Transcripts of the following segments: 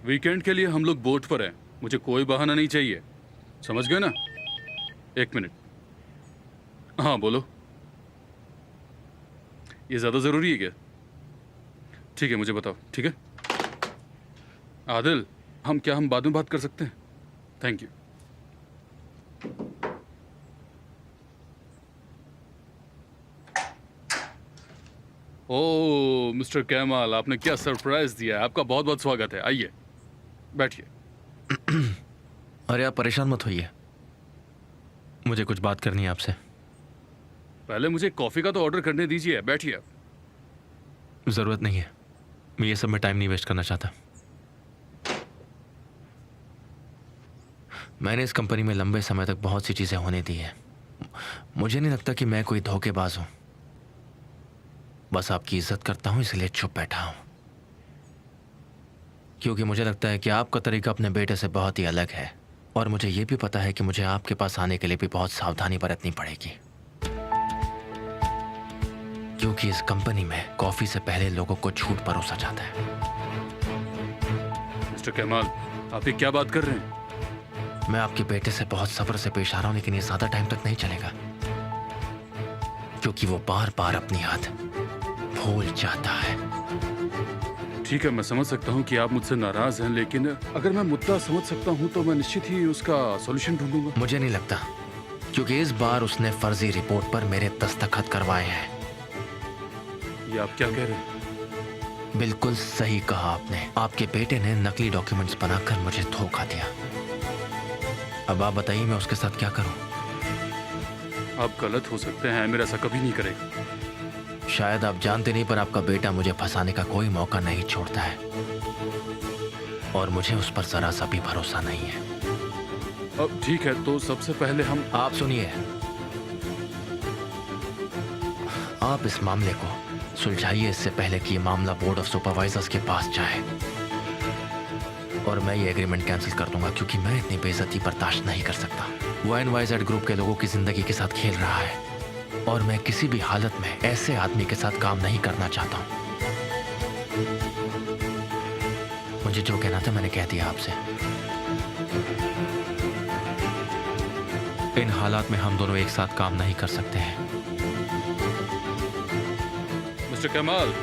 Weekend के लिए हम लोग बोट पर हैं। मुझे कोई बहाना नहीं चाहिए, समझ गए ना? एक मिनट। हाँ बोलो। ये ज्यादा जरूरी है क्या? ठीक है, मुझे बताओ। ठीक है आदिल, हम बाद में बात कर सकते हैं? Thank you. ओह मिस्टर कैमाल, आपने क्या सरप्राइज दिया है। आपका बहुत बहुत स्वागत है। आइए बैठिए। अरे आप परेशान मत होइए, मुझे कुछ बात करनी है आपसे। पहले मुझे कॉफी का तो ऑर्डर करने दीजिए। बैठिए आप। ज़रूरत नहीं है, मैं ये सब में टाइम नहीं वेस्ट करना चाहता। मैंने इस कंपनी में लंबे समय तक बहुत सी चीज़ें होने दी हैं। मुझे नहीं लगता कि मैं कोई धोखेबाज हूँ। बस आपकी इज्जत करता हूँ, इसलिए चुप बैठा हूँ। क्योंकि मुझे लगता है कि आपका तरीका अपने बेटे से बहुत ही अलग है, और मुझे ये भी पता है कि मुझे आपके पास आने के लिए भी बहुत सावधानी बरतनी पड़ेगी। क्योंकि इस कंपनी में कॉफी से पहले लोगों को झूठ परोसा जाता है। मिस्टर कैमाल, आप ये क्या बात कर रहे हैं? मैं आपके बेटे से बहुत सब्र से पेश आ रहा हूं, लेकिन ये ज्यादा टाइम तक नहीं चलेगा, क्योंकि वो बार बार अपनी हद भूल जाता है। ठीक है, मैं समझ सकता हूँ कि आप मुझसे नाराज हैं, लेकिन अगर मैं मुद्दा समझ सकता हूँ तो मैं निश्चित ही उसका सॉल्यूशन ढूंढूंगा। मुझे नहीं लगता, क्योंकि इस बार उसने फर्जी रिपोर्ट पर मेरे दस्तखत करवाए हैं। ये आप क्या कह रहे हैं? बिल्कुल सही कहा आपने। आपके बेटे ने नकली डॉक्यूमेंट्स बनाकर मुझे धोखा दिया। अब आप बताइए मैं उसके साथ क्या करूं? आप गलत हो सकते हैं, मेरा ऐसा कभी नहीं करेगा। शायद आप जानते नहीं, पर आपका बेटा मुझे फंसाने का कोई मौका नहीं छोड़ता है, और मुझे उस पर जरा सा भी भरोसा नहीं है। अब ठीक है, तो सबसे पहले आप सुनिए, आप इस मामले को सुलझाइए इससे पहले कि ये मामला बोर्ड ऑफ सुपरवाइजर्स के पास जाए, और मैं ये एग्रीमेंट कैंसिल कर दूंगा, क्योंकि मैं इतनी बेइज्जती बर्दाश्त नहीं कर सकता। वो NYZ ग्रुप के लोगों की जिंदगी के साथ खेल रहा है, और मैं किसी भी हालत में ऐसे आदमी के साथ काम नहीं करना चाहता हूं। मुझे जो कहना था मैंने कह दिया आपसे। इन हालात में हम दोनों एक साथ काम नहीं कर सकते हैं। मिस्टर कमाल,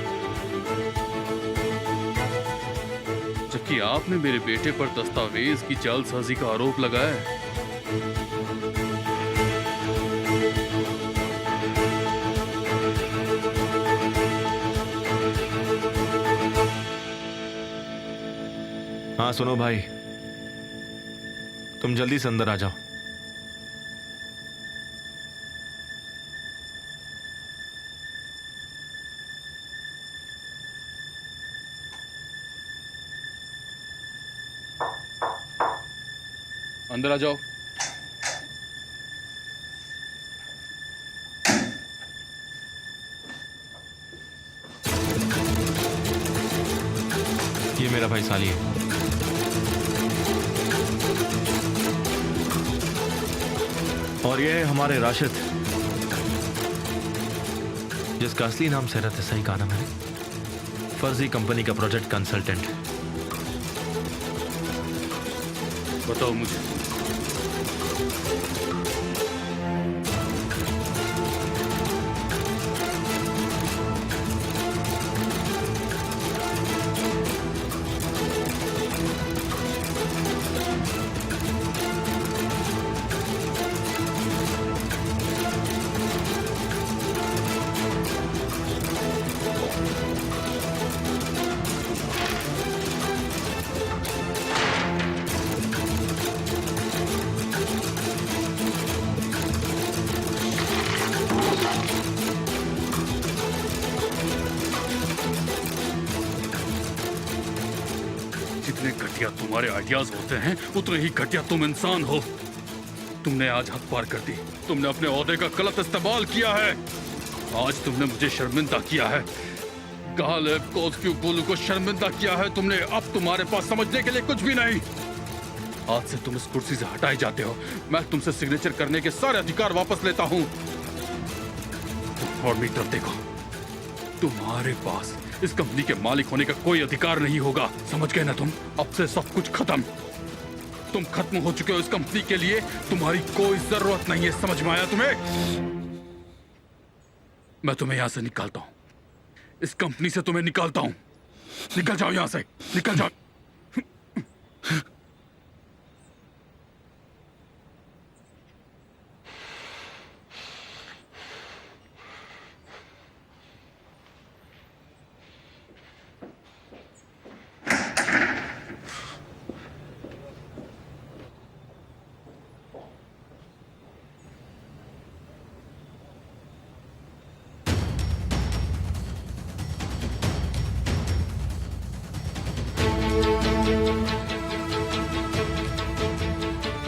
जबकि आपने मेरे बेटे पर दस्तावेज की जालसाजी का आरोप लगाया है। हाँ सुनो भाई, तुम जल्दी से अंदर आ जाओ। अंदर आ जाओ। ये मेरा भाई साली है। और ये है हमारे राशिद, जिसका असली नाम सेरत है। सही कहा ना मैंने? फर्जी कंपनी का प्रोजेक्ट कंसल्टेंट। बताओ मुझे, जितने घटिया तुम्हारे आइडियाज होते हैं, उतने ही घटिया तुम इंसान हो। तुमने आज हद पार कर दी। तुमने अपने ओहदे का गलत इस्तेमाल किया है। आज तुमने मुझे शर्मिंदा किया है। गालिब कोस्क्यूपुलु को शर्मिंदा किया है तुमने। अब तुम्हारे पास समझने के लिए कुछ भी नहीं। आज से तुम इस कुर्सी से हटाए जाते हो। मैं तुमसे सिग्नेचर करने के सारे अधिकार वापस लेता हूँ। और मीटर देखो, तुम्हारे पास इस कंपनी के मालिक होने का कोई अधिकार नहीं होगा। समझ गए ना तुम? अब से सब कुछ खत्म। तुम खत्म हो चुके हो इस कंपनी के लिए। तुम्हारी कोई जरूरत नहीं है। समझ में आया तुम्हें? मैं तुम्हें यहां से निकालता हूं। इस कंपनी से तुम्हें निकालता हूं। निकल जाओ यहां से, निकल जाओ।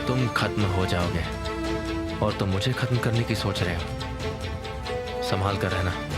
तुम खत्म हो जाओगे और तुम मुझे खत्म करने की सोच रहे हो। संभाल कर रहना।